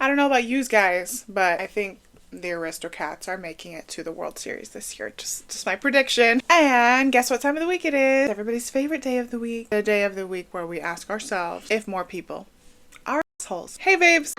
I don't know about you guys, but I think the Aristocats are making it to the World Series this year. Just my prediction. And guess what time of the week it is? Everybody's favorite day of the week. The day of the week where we ask ourselves if more people are assholes. Hey babes!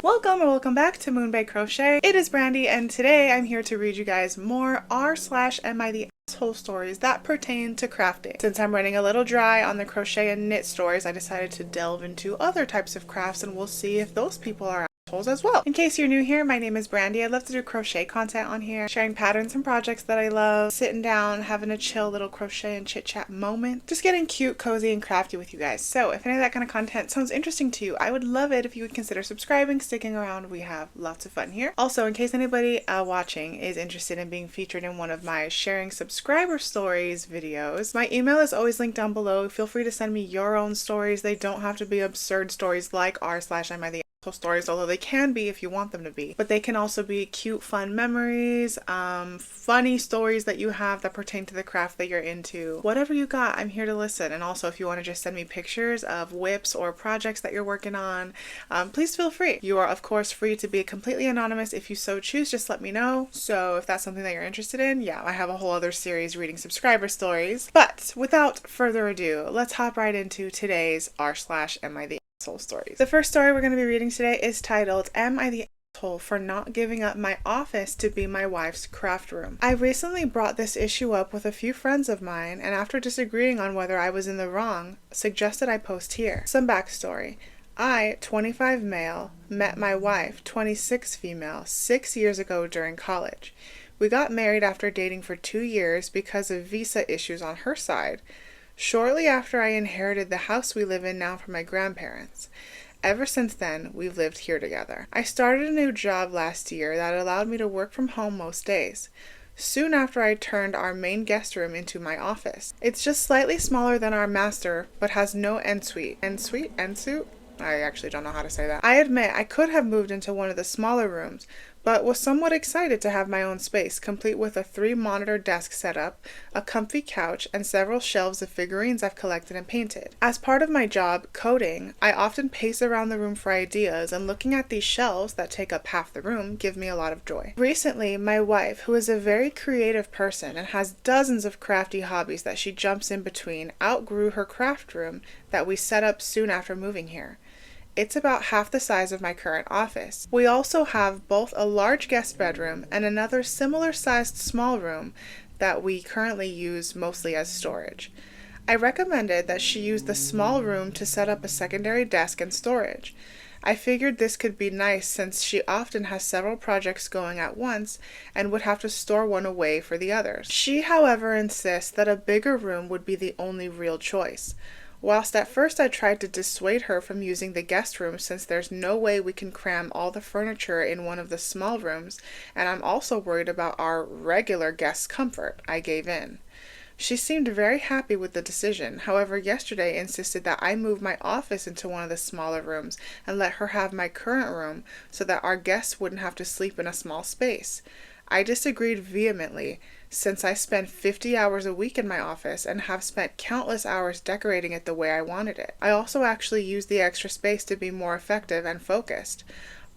Welcome or welcome back to Moonbae Crochet. It is Brandy and today I'm here to read you guys more r/am I the asshole stories that pertain to crafting. Since I'm running a little dry on the crochet and knit stories, I decided to delve into other types of crafts and we'll see if those people are assholes as well. In case you're new here, my name is Brandy. I love to do crochet content on here, sharing patterns and projects that I love, sitting down, having a chill little crochet and chit chat moment, just getting cute, cozy, and crafty with you guys. So if any of that kind of content sounds interesting to you, I would love it if you would consider subscribing, sticking around. We have lots of fun here. Also, in case anybody watching is interested in being featured in one of my sharing subscriber stories videos, my email is always linked down below. Feel free to send me your own stories. They don't have to be absurd stories like r/am I the stories, although they can be if you want them to be, but they can also be cute, fun memories, funny stories that you have that pertain to the craft that you're into. Whatever you got, I'm here to listen. And also, if you want to just send me pictures of whips or projects that you're working on, please feel free. You are of course free to be completely anonymous if you so choose. Just let me know. So if that's something that you're interested in, yeah, I have a whole other series reading subscriber stories. But without further ado, let's hop right into today's r/am I the asshole stories. The first story we're going to be reading today is titled, Am I the Asshole for Not Giving Up My Office to Be My Wife's Craft Room? I recently brought this issue up with a few friends of mine, and after disagreeing on whether I was in the wrong, suggested I post here. Some backstory. I, 25 male, met my wife, 26 female, 6 years ago during college. We got married after dating for 2 years because of visa issues on her side. Shortly after I inherited the house we live in now from my grandparents. Ever since then, we've lived here together. I started a new job last year that allowed me to work from home most days. Soon after I turned our main guest room into my office. It's just slightly smaller than our master, but has no ensuite. Ensuite? I actually don't know how to say that. I admit I could have moved into one of the smaller rooms, but was somewhat excited to have my own space, complete with a 3-monitor desk setup, a comfy couch, and several shelves of figurines I've collected and painted. As part of my job, coding, I often pace around the room for ideas, and looking at these shelves that take up half the room give me a lot of joy. Recently, my wife, who is a very creative person and has dozens of crafty hobbies that she jumps in between, outgrew her craft room that we set up soon after moving here. It's about half the size of my current office. We also have both a large guest bedroom and another similar sized small room that we currently use mostly as storage. I recommended that she use the small room to set up a secondary desk and storage. I figured this could be nice since she often has several projects going at once and would have to store one away for the others. She, however, insists that a bigger room would be the only real choice. Whilst at first I tried to dissuade her from using the guest room since there's no way we can cram all the furniture in one of the small rooms, and I'm also worried about our regular guests' comfort, I gave in. She seemed very happy with the decision, however yesterday insisted that I move my office into one of the smaller rooms and let her have my current room so that our guests wouldn't have to sleep in a small space. I disagreed vehemently, since I spend 50 hours a week in my office and have spent countless hours decorating it the way I wanted it. I also actually use the extra space to be more effective and focused.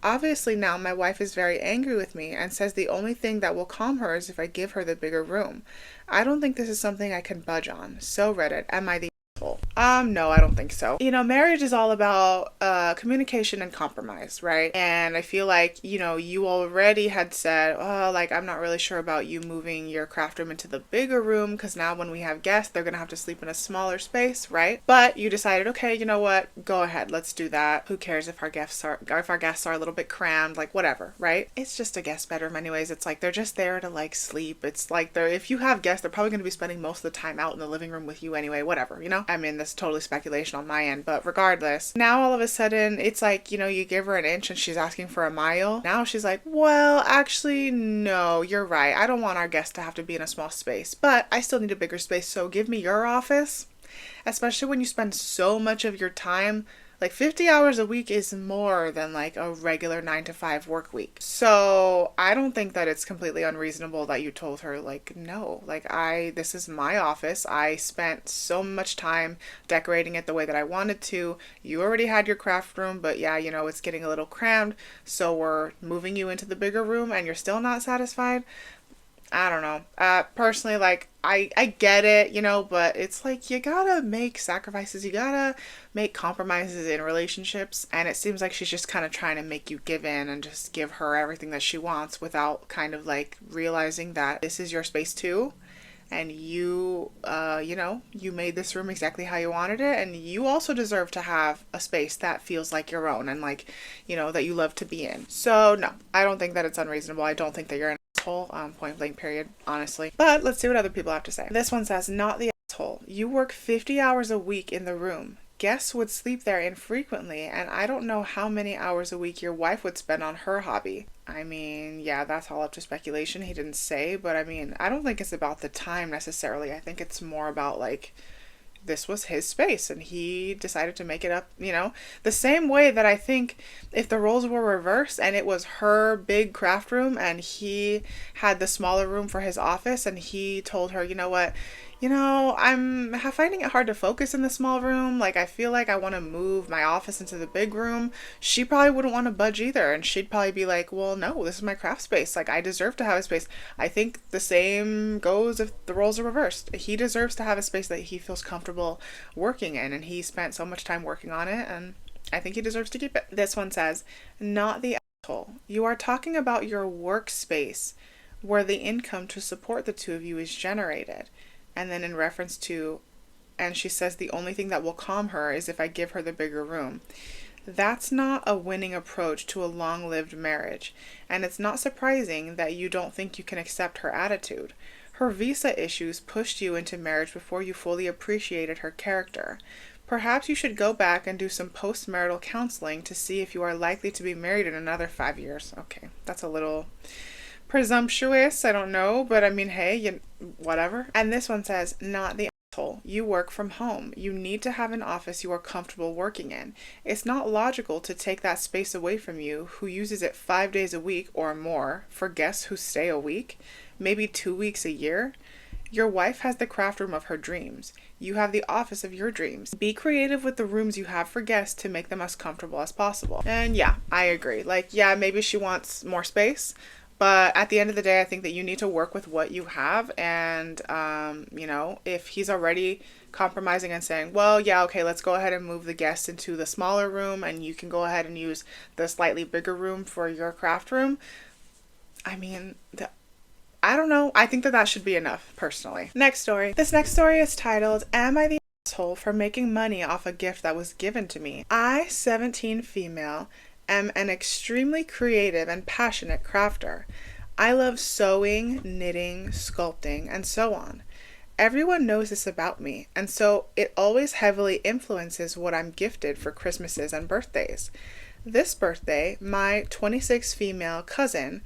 Obviously now my wife is very angry with me and says the only thing that will calm her is if I give her the bigger room. I don't think this is something I can budge on. So Reddit, am I the asshole? No, I don't think so. You know, marriage is all about communication and compromise, right? And I feel like, you know, you already had said, oh, like, I'm not really sure about you moving your craft room into the bigger room because now when we have guests, they're gonna have to sleep in a smaller space, right? But you decided, okay, you know what? Go ahead, let's do that. Who cares if our guests are a little bit crammed, like whatever, right? It's just a guest bedroom anyways. It's like they're just there to like sleep. It's like if you have guests, they're probably gonna be spending most of the time out in the living room with you anyway, whatever, you know? I mean, this is totally speculation on my end, but regardless, now all of a sudden it's like, you know, you give her an inch and she's asking for a mile. Now she's like, well, actually, no, you're right. I don't want our guests to have to be in a small space, but I still need a bigger space, so give me your office. Especially when you spend so much of your time Like 50 hours a week is more than like a regular 9 to 5 work week. So I don't think that it's completely unreasonable that you told her, like, no, like, this is my office. I spent so much time decorating it the way that I wanted to. You already had your craft room, but yeah, it's getting a little crammed. So we're moving you into the bigger room and you're still not satisfied. I don't know. Personally, like, I get it, but it's like you gotta make sacrifices. You gotta make compromises in relationships. And it seems like she's just kind of trying to make you give in and just give her everything that she wants without kind of like realizing that this is your space too. And you made this room exactly how you wanted it. And you also deserve to have a space that feels like your own and like, that you love to be in. So no, I don't think that it's unreasonable. I don't think that you're an asshole, point blank period, honestly. But let's see what other people have to say. This one says, not the asshole. You work 50 hours a week in the room. Guests would sleep there infrequently, and I don't know how many hours a week your wife would spend on her hobby. I mean, yeah, that's all up to speculation. He didn't say, but I mean, I don't think it's about the time necessarily. I think it's more about like, this was his space and he decided to make it up, the same way that I think if the roles were reversed and it was her big craft room and he had the smaller room for his office and he told her, you know what, I'm finding it hard to focus in the small room. Like, I feel like I want to move my office into the big room. She probably wouldn't want to budge either. And she'd probably be like, well, no, this is my craft space. Like, I deserve to have a space. I think the same goes if the roles are reversed. He deserves to have a space that he feels comfortable working in. And he spent so much time working on it. And I think he deserves to keep it. This one says, not the asshole. You are talking about your workspace where the income to support the two of you is generated. And then in reference to, and she says the only thing that will calm her is if I give her the bigger room. That's not a winning approach to a long-lived marriage. And it's not surprising that you don't think you can accept her attitude. Her visa issues pushed you into marriage before you fully appreciated her character. Perhaps you should go back and do some post-marital counseling to see if you are likely to be married in another 5 years. Okay, that's a little presumptuous, I don't know, but I mean, hey, whatever. And this one says, not the asshole. You work from home. You need to have an office you are comfortable working in. It's not logical to take that space away from you, who uses it 5 days a week or more, for guests who stay a week, maybe 2 weeks a year. Your wife has the craft room of her dreams. You have the office of your dreams. Be creative with the rooms you have for guests to make them as comfortable as possible. And yeah, I agree. Like, yeah, maybe she wants more space, but at the end of the day, I think that you need to work with what you have. And, if he's already compromising and saying, well, yeah, okay, let's go ahead and move the guests into the smaller room and you can go ahead and use the slightly bigger room for your craft room. I mean, I don't know. I think that should be enough, personally. Next story. This next story is titled, Am I the Asshole for Making Money Off a Gift That Was Given to Me? I, 17 female, am an extremely creative and passionate crafter. I love sewing, knitting, sculpting, and so on. Everyone knows this about me, and so it always heavily influences what I'm gifted for Christmases and birthdays. This birthday, my 26 female cousin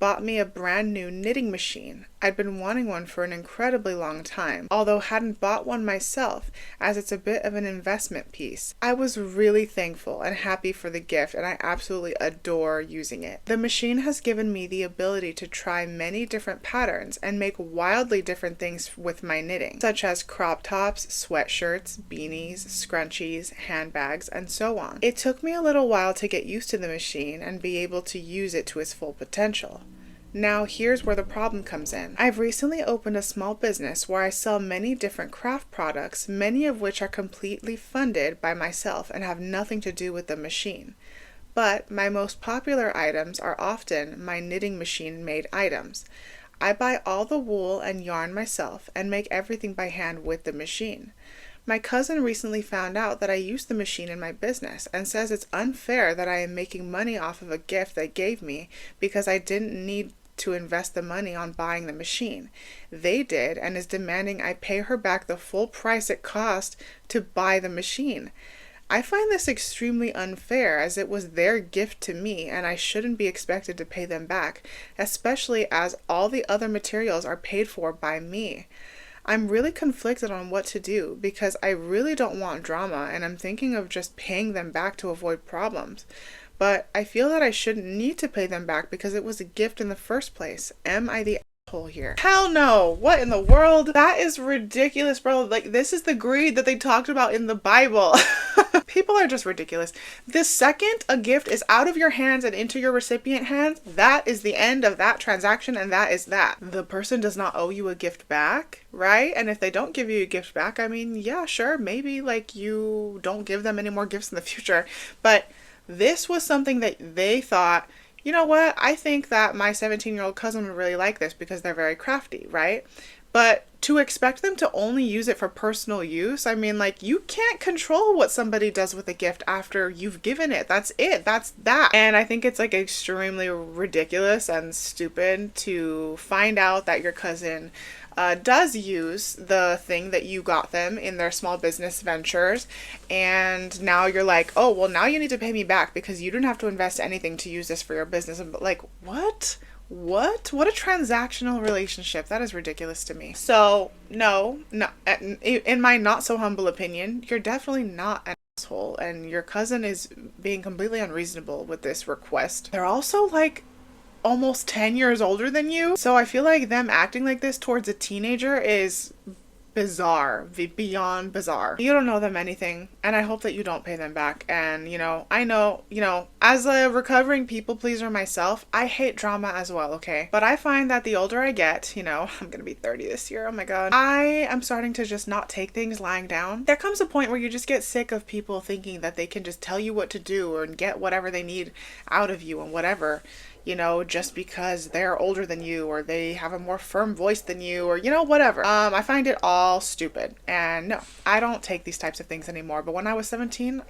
bought me a brand new knitting machine. I'd been wanting one for an incredibly long time, although hadn't bought one myself, as it's a bit of an investment piece. I was really thankful and happy for the gift, and I absolutely adore using it. The machine has given me the ability to try many different patterns and make wildly different things with my knitting, such as crop tops, sweatshirts, beanies, scrunchies, handbags, and so on. It took me a little while to get used to the machine and be able to use it to its full potential. Now here's where the problem comes in. I've recently opened a small business where I sell many different craft products, many of which are completely funded by myself and have nothing to do with the machine. But my most popular items are often my knitting machine made items. I buy all the wool and yarn myself and make everything by hand with the machine. My cousin recently found out that I use the machine in my business and says it's unfair that I am making money off of a gift they gave me because I didn't need to invest the money on buying the machine. They did, and is demanding I pay her back the full price it cost to buy the machine. I find this extremely unfair, as it was their gift to me and I shouldn't be expected to pay them back, especially as all the other materials are paid for by me. I'm really conflicted on what to do because I really don't want drama and I'm thinking of just paying them back to avoid problems. But I feel that I shouldn't need to pay them back because it was a gift in the first place. Am I the asshole here? Hell no. What in the world? That is ridiculous, bro. Like, this is the greed that they talked about in the Bible. People are just ridiculous. The second a gift is out of your hands and into your recipient hands, that is the end of that transaction, and that is that. The person does not owe you a gift back, right? And if they don't give you a gift back, I mean, yeah, sure, maybe like you don't give them any more gifts in the future. But this was something that they thought, you know what? I think that my 17-year-old cousin would really like this because they're very crafty, right? But to expect them to only use it for personal use, I mean, like, you can't control what somebody does with a gift after you've given it. That's it. That's that. And I think it's like extremely ridiculous and stupid to find out that your cousin does use the thing that you got them in their small business ventures, and now you're like, oh, well, now you need to pay me back because you didn't have to invest anything to use this for your business. And like, what a transactional relationship. That is ridiculous to me. So no, in my not so humble opinion, you're definitely not an asshole, and your cousin is being completely unreasonable with this request. They're also like almost 10 years older than you. So I feel like them acting like this towards a teenager is bizarre, beyond bizarre. You don't know them anything, and I hope that you don't pay them back. And I know, as a recovering people pleaser myself, I hate drama as well, okay? But I find that the older I get, I'm gonna be 30 this year, oh my god, I am starting to just not take things lying down. There comes a point where you just get sick of people thinking that they can just tell you what to do or get whatever they need out of you and whatever, just because they're older than you or they have a more firm voice than you or, whatever. I find it all stupid. And no, I don't take these types of things anymore. But when I was 17,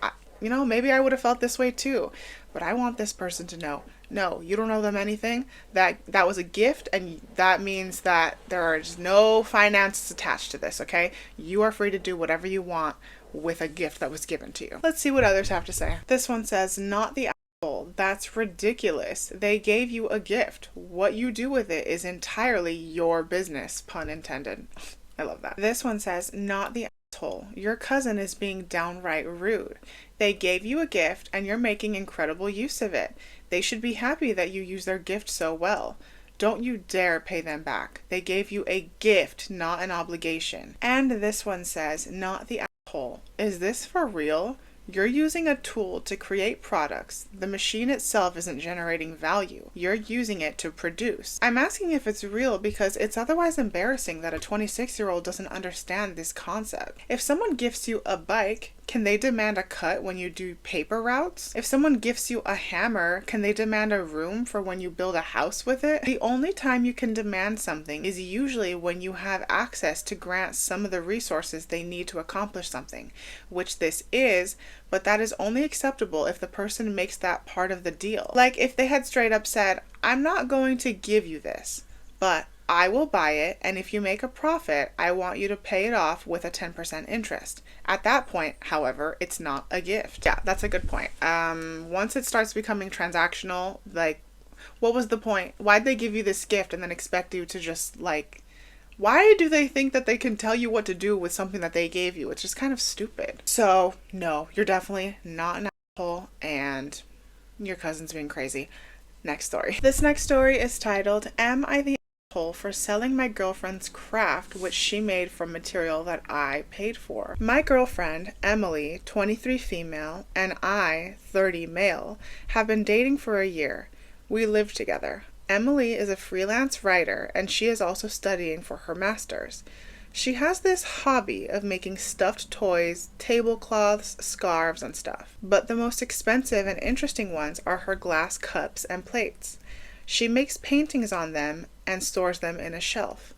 maybe I would have felt this way too. But I want this person to know, no, you don't owe them anything. That was a gift, and that means that there are just no finances attached to this, okay? You are free to do whatever you want with a gift that was given to you. Let's see what others have to say. This one says, not the that's ridiculous. They gave you a gift. What you do with it is entirely your business, pun intended. I love that. This one says, not the asshole. Your cousin is being downright rude. They gave you a gift and you're making incredible use of it. They should be happy that you use their gift so well. Don't you dare pay them back. They gave you a gift, not an obligation. And this one says, not the asshole. Is this for real? You're using a tool to create products. The machine itself isn't generating value. You're using it to produce. I'm asking if it's real because it's otherwise embarrassing that a 26-year-old doesn't understand this concept. If someone gifts you a bike, can they demand a cut when you do paper routes? If someone gifts you a hammer, can they demand a room for when you build a house with it? The only time you can demand something is usually when you have access to grant some of the resources they need to accomplish something, which this is, but that is only acceptable if the person makes that part of the deal. Like if they had straight up said, I'm not going to give you this, but I will buy it, and if you make a profit, I want you to pay it off with a 10% interest. At that point, however, it's not a gift. Yeah, that's a good point. Once it starts becoming transactional, like, what was the point? Why'd they give you this gift and then expect you to just, like, why do they think that they can tell you what to do with something that they gave you? It's just kind of stupid. So, no, you're definitely not an asshole, and your cousin's being crazy. Next story. This next story is titled, Am I the for selling my girlfriend's craft, which she made from material that I paid for? My girlfriend, Emily, 23 female, and I, 30 male, have been dating for a year. We live together. Emily is a freelance writer, and she is also studying for her master's. She has this hobby of making stuffed toys, tablecloths, scarves, and stuff. But the most expensive and interesting ones are her glass cups and plates. She makes paintings on them and stores them in a shelf.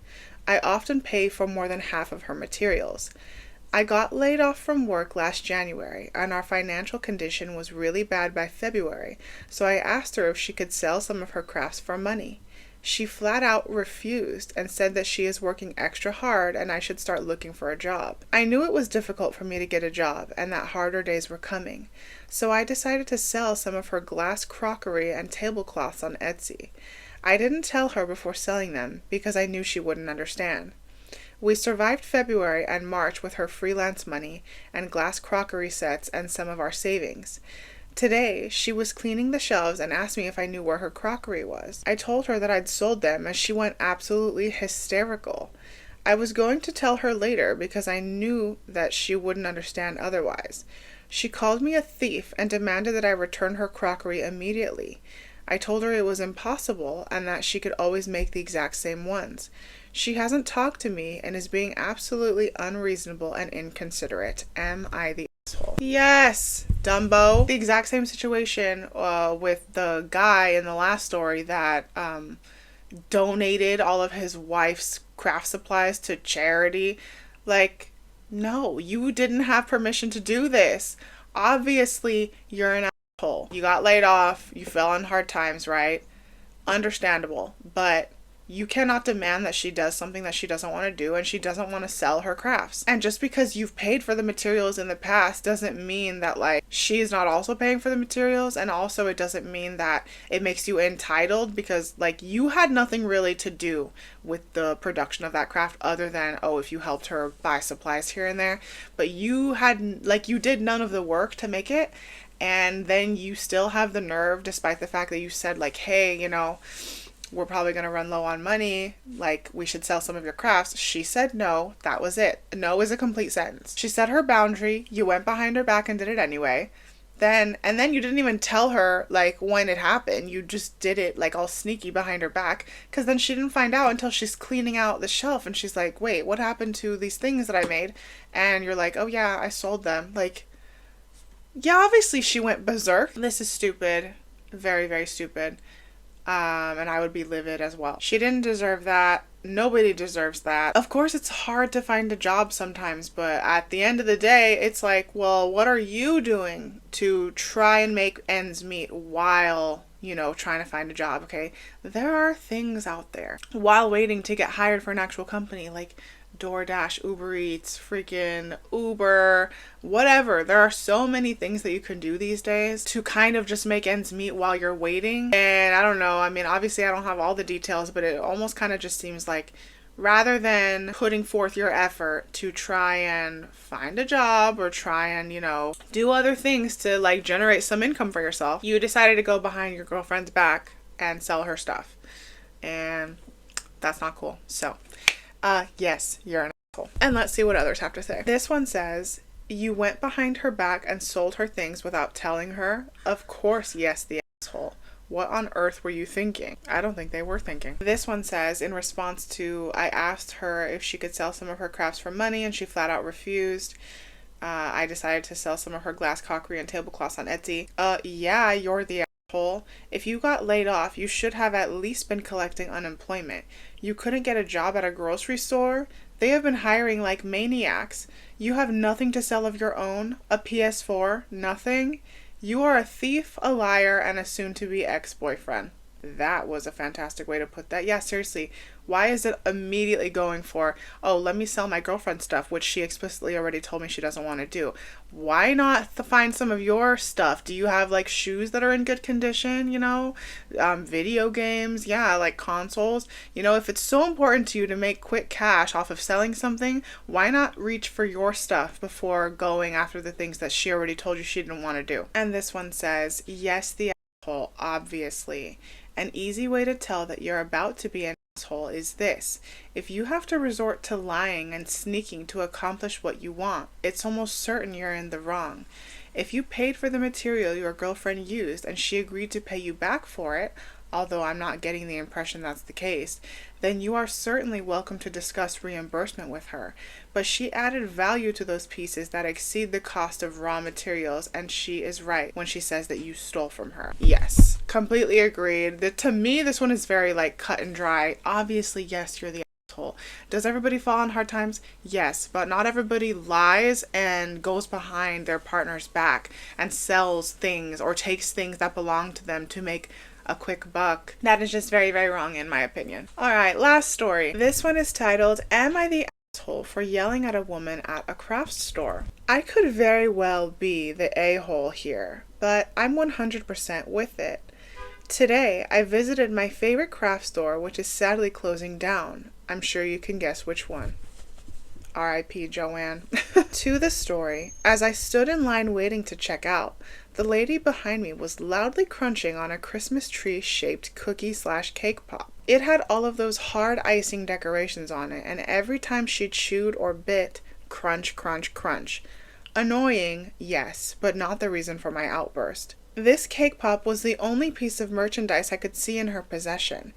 I often pay for more than half of her materials. I got laid off from work last January, and our financial condition was really bad by February, so I asked her if she could sell some of her crafts for money. She flat out refused and said that she is working extra hard and I should start looking for a job. I knew it was difficult for me to get a job and that harder days were coming, so I decided to sell some of her glass crockery and tablecloths on Etsy. I didn't tell her before selling them because I knew she wouldn't understand. We survived February and March with her freelance money and glass crockery sets and some of our savings. Today, she was cleaning the shelves and asked me if I knew where her crockery was. I told her that I'd sold them and she went absolutely hysterical. I was going to tell her later because I knew that she wouldn't understand otherwise. She called me a thief and demanded that I return her crockery immediately. I told her it was impossible and that she could always make the exact same ones. She hasn't talked to me and is being absolutely unreasonable and inconsiderate. Am I the asshole? Yes, Dumbo. The exact same situation with the guy in the last story that donated all of his wife's craft supplies to charity. Like, no, you didn't have permission to do this. Obviously, you're an asshole. You got laid off. You fell on hard times, right? Understandable. But you cannot demand that she does something that she doesn't want to do, and she doesn't want to sell her crafts. And just because you've paid for the materials in the past doesn't mean that, like, she's not also paying for the materials, and also it doesn't mean that it makes you entitled, because, like, you had nothing really to do with the production of that craft other than, oh, if you helped her buy supplies here and there. But you had, like, you did none of the work to make it, and then you still have the nerve, despite the fact that you said, like, hey, you know, we're probably going to run low on money, like, we should sell some of your crafts. She said no. That was it. No is a complete sentence. She set her boundary. You went behind her back and did it anyway. And then you didn't even tell her, like, when it happened. You just did it, like, all sneaky behind her back, because then she didn't find out until she's cleaning out the shelf and she's like, wait, what happened to these things that I made? And you're like, oh yeah, I sold them. Like, yeah, obviously she went berserk. This is stupid. Very, very stupid. And I would be livid as well. She didn't deserve that. Nobody deserves that. Of course, it's hard to find a job sometimes, but at the end of the day, it's like, well, what are you doing to try and make ends meet while, you know, trying to find a job, okay? There are things out there while waiting to get hired for an actual company, like DoorDash, Uber Eats, freaking Uber, whatever. There are so many things that you can do these days to kind of just make ends meet while you're waiting. And I don't know, I mean, obviously I don't have all the details, but it almost kind of just seems like rather than putting forth your effort to try and find a job or try and, you know, do other things to, like, generate some income for yourself, you decided to go behind your girlfriend's back and sell her stuff. And that's not cool. So yes, you're an asshole. And let's see what others have to say. This one says, you went behind her back and sold her things without telling her? Of course, yes, the asshole. What on earth were you thinking? I don't think they were thinking. This one says, in response to, I asked her if she could sell some of her crafts for money and she flat out refused. I decided to sell some of her glass crockery and tablecloths on Etsy. Yeah, you're the asshole. If you got laid off, you should have at least been collecting unemployment. You couldn't get a job at a grocery store? They have been hiring like maniacs. You have nothing to sell of your own? A PS4? Nothing? You are a thief, a liar, and a soon-to-be ex-boyfriend. That was a fantastic way to put that. Yeah, seriously. Why is it immediately going for, oh, let me sell my girlfriend's stuff, which she explicitly already told me she doesn't want to do? Why not find some of your stuff? Do you have, like, shoes that are in good condition, you know? Video games, yeah, like consoles. You know, if it's so important to you to make quick cash off of selling something, why not reach for your stuff before going after the things that she already told you she didn't want to do? And this one says, yes, the asshole, obviously. An easy way to tell that you're about to be an asshole is this. If you have to resort to lying and sneaking to accomplish what you want, it's almost certain you're in the wrong. If you paid for the material your girlfriend used and she agreed to pay you back for it, although I'm not getting the impression that's the case, then you are certainly welcome to discuss reimbursement with her. But she added value to those pieces that exceed the cost of raw materials, and she is right when she says that you stole from her. Yes, completely agreed. To me, this one is very, like, cut and dry. Obviously, yes, you're the asshole. Does everybody fall on hard times? Yes, but not everybody lies and goes behind their partner's back and sells things or takes things that belong to them to make a quick buck. That is just very, very wrong in my opinion. Alright, last story. This one is titled, Am I the Asshole for Yelling at a Woman at a Craft Store? I could very well be the a-hole here, but I'm 100% with it. Today, I visited my favorite craft store, which is sadly closing down. I'm sure you can guess which one. R.I.P. Joanne. To the story, as I stood in line waiting to check out, the lady behind me was loudly crunching on a Christmas tree shaped cookie/cake pop. It had all of those hard icing decorations on it, and every time she chewed or bit, crunch, crunch, crunch. Annoying, yes, but not the reason for my outburst. This cake pop was the only piece of merchandise I could see in her possession.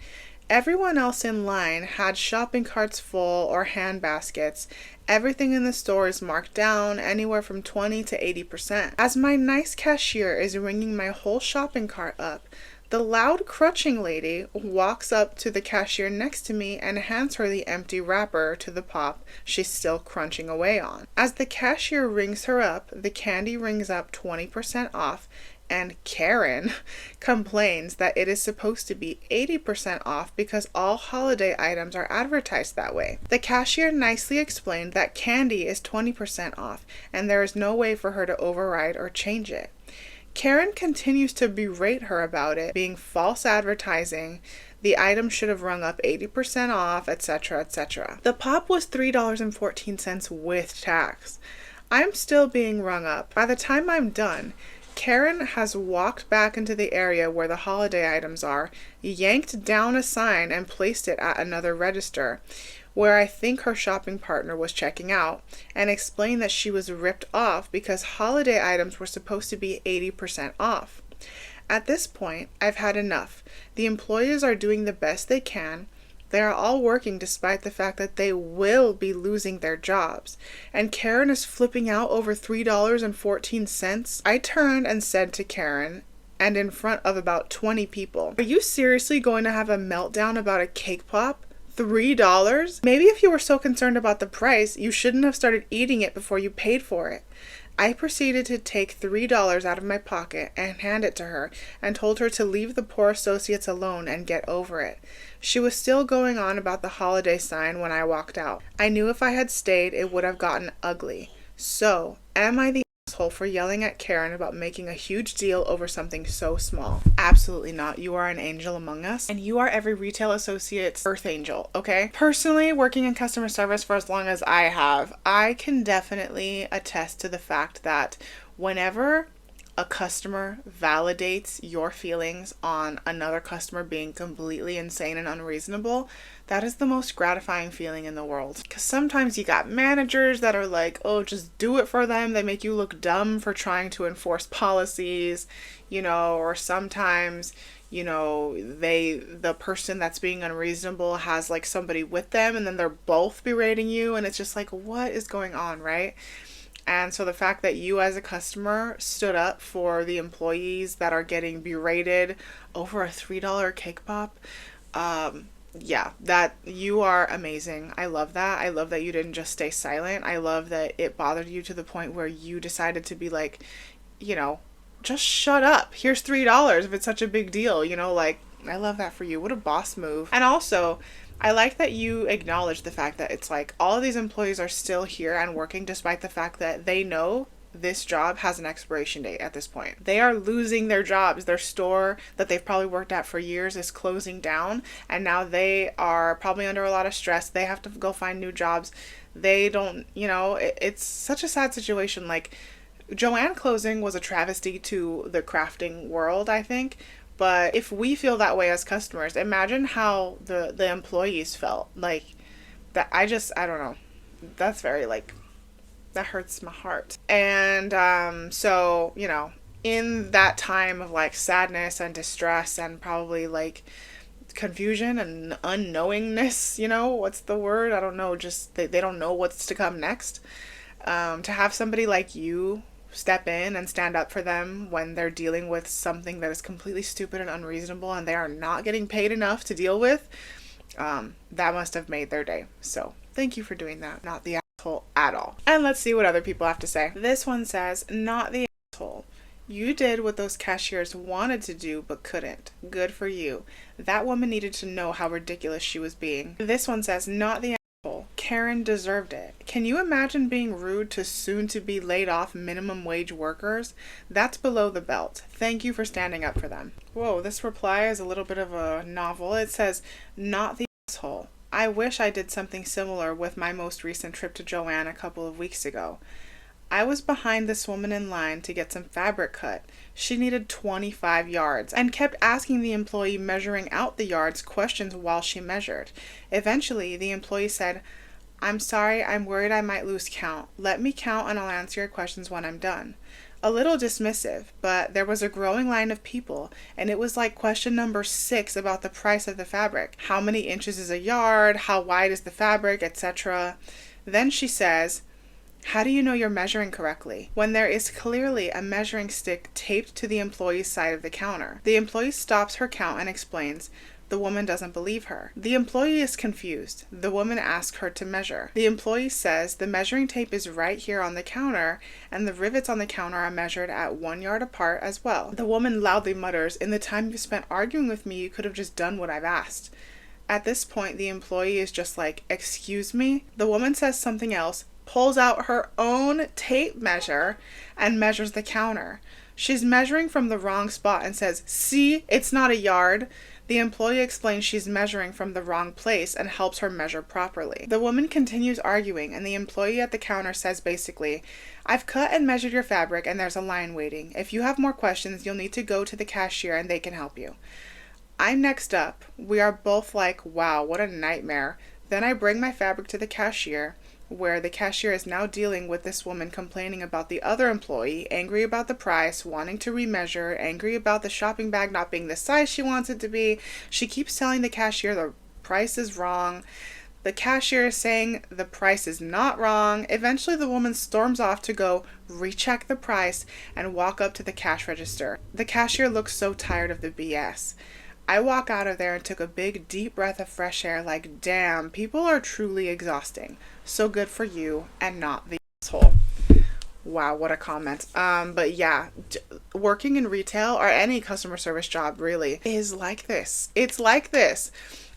Everyone else in line had shopping carts full or hand baskets. Everything in the store is marked down anywhere from 20 to 80%. As my nice cashier is ringing my whole shopping cart up, the loud crunching lady walks up to the cashier next to me and hands her the empty wrapper to the pop she's still crunching away on. As the cashier rings her up, the candy rings up 20% off, and Karen complains that it is supposed to be 80% off because all holiday items are advertised that way. The cashier nicely explained that candy is 20% off and there is no way for her to override or change it. Karen continues to berate her about it being false advertising, the item should have rung up 80% off, etc., etc. The pop was $3.14 with tax. I'm still being rung up. By the time I'm done, Karen has walked back into the area where the holiday items are, yanked down a sign and placed it at another register, where I think her shopping partner was checking out, and explained that she was ripped off because holiday items were supposed to be 80% off. At this point, I've had enough. The employees are doing the best they can. They are all working despite the fact that they will be losing their jobs. And Karen is flipping out over $3.14. I turned and said to Karen, and in front of about 20 people, "Are you seriously going to have a meltdown about a cake pop? $3? Maybe if you were so concerned about the price, you shouldn't have started eating it before you paid for it." I proceeded to take $3 out of my pocket and hand it to her and told her to leave the poor associates alone and get over it. She was still going on about the holiday sign when I walked out. I knew if I had stayed, it would have gotten ugly. So, am I the asshole for yelling at Karen about making a huge deal over something so small? Absolutely not. You are an angel among us, and you are every retail associate's earth angel, okay? Personally, working in customer service for as long as I have, I can definitely attest to the fact that whenever a customer validates your feelings on another customer being completely insane and unreasonable, that is the most gratifying feeling in the world. Because sometimes you got managers that are like, oh, just do it for them. They make you look dumb for trying to enforce policies, or sometimes, the person that's being unreasonable has like somebody with them and then they're both berating you, and it's just like, what is going on, right? And so the fact that you as a customer stood up for the employees that are getting berated over a $3 cake pop, that you are amazing. I love that. I love that you didn't just stay silent. I love that it bothered you to the point where you decided to be like, just shut up. Here's $3 if it's such a big deal, I love that for you. What a boss move. And also, I like that you acknowledge the fact that it's like all of these employees are still here and working despite the fact that they know this job has an expiration date at this point. They are losing their jobs. Their store that they've probably worked at for years is closing down, and now they are probably under a lot of stress. They have to go find new jobs. They don't, it's such a sad situation. Like, Joanne closing was a travesty to the crafting world, I think. But if we feel that way as customers, imagine how the employees felt. Like, that, I don't know. That's very, that hurts my heart. And so, in that time of, sadness and distress and probably, confusion and unknowingness, what's the word? I don't know. Just, they don't know what's to come next. To have somebody like you step in and stand up for them when they're dealing with something that is completely stupid and unreasonable and they are not getting paid enough to deal with, that must have made their day. So thank you for doing that. Not the asshole at all. And let's see what other people have to say. This one says, not the asshole. You did what those cashiers wanted to do but couldn't. Good for you. That woman needed to know how ridiculous she was being. This one says, not the asshole. Karen deserved it. Can you imagine being rude to soon-to-be laid-off minimum wage workers? That's below the belt. Thank you for standing up for them. Whoa, this reply is a little bit of a novel. It says, not the asshole. I wish I did something similar with my most recent trip to Joann a couple of weeks ago. I was behind this woman in line to get some fabric cut. She needed 25 yards and kept asking the employee measuring out the yards questions while she measured. Eventually, the employee said, "I'm sorry, I'm worried I might lose count. Let me count and I'll answer your questions when I'm done." A little dismissive, but there was a growing line of people, and it was like question number 6 about the price of the fabric. How many inches is a yard? How wide is the fabric, etc. Then she says, "How do you know you're measuring correctly?" when there is clearly a measuring stick taped to the employee's side of the counter. The employee stops her count and explains. The woman doesn't believe her. The employee is confused. The woman asks her to measure. The employee says the measuring tape is right here on the counter, and the rivets on the counter are measured at 1 yard apart as well. The woman loudly mutters, "In the time you spent arguing with me, you could have just done what I've asked." At this point, the employee is just like, "Excuse me?" The woman says something else, pulls out her own tape measure, and measures the counter. She's measuring from the wrong spot and says, "See, it's not a yard." The employee explains she's measuring from the wrong place and helps her measure properly. The woman continues arguing, and the employee at the counter says basically, "I've cut and measured your fabric and there's a line waiting. If you have more questions, you'll need to go to the cashier and they can help you." I'm next up. We are both like, wow, what a nightmare. Then I bring my fabric to the cashier, where the cashier is now dealing with this woman complaining about the other employee, angry about the price, wanting to remeasure, angry about the shopping bag not being the size she wants it to be. She keeps telling the cashier the price is wrong. The cashier is saying the price is not wrong. Eventually the woman storms off to go recheck the price and walk up to the cash register. The cashier looks so tired of the BS. I walk out of there and took a big deep breath of fresh air like, damn, people are truly exhausting. So good for you and not the asshole. Wow, what a comment. But yeah, working in retail or any customer service job really is like this. It's like this.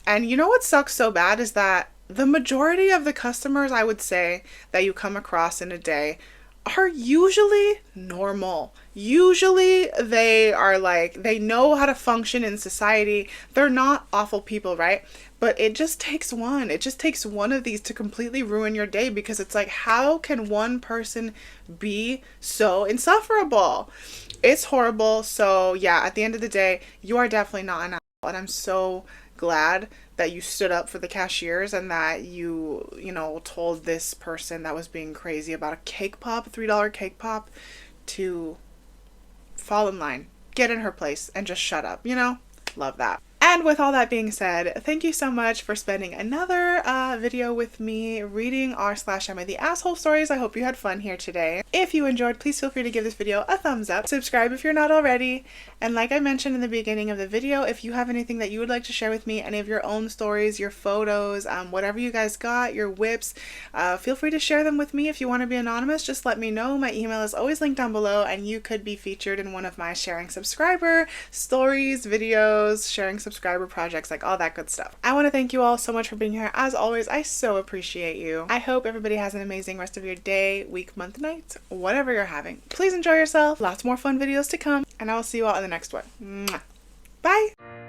And you know what sucks so bad is that the majority of the customers, I would say, that you come across in a day are usually normal. Usually they are like, they know how to function in society. They're not awful people, right? But it just takes one. It just takes one of these to completely ruin your day, because it's like, how can one person be so insufferable? It's horrible. So yeah, at the end of the day, you are definitely not an asshole. And I'm so glad that you stood up for the cashiers and that you told this person that was being crazy about a cake pop, $3 cake pop, to fall in line, get in her place, and just shut up, Love that. And with all that being said, thank you so much for spending another video with me reading r/am I the asshole stories. I hope you had fun here today. If you enjoyed, please feel free to give this video a thumbs up. Subscribe if you're not already. And like I mentioned in the beginning of the video, if you have anything that you would like to share with me, any of your own stories, your photos, whatever you guys got, your whips, feel free to share them with me. If you want to be anonymous, just let me know. My email is always linked down below, and you could be featured in one of my sharing subscriber stories, videos, sharing subscriber projects, like all that good stuff. I want to thank you all so much for being here. As always, I so appreciate you. I hope everybody has an amazing rest of your day, week, month, night, whatever you're having. Please enjoy yourself. Lots more fun videos to come, and I will see you all in the next one. Mwah. Bye!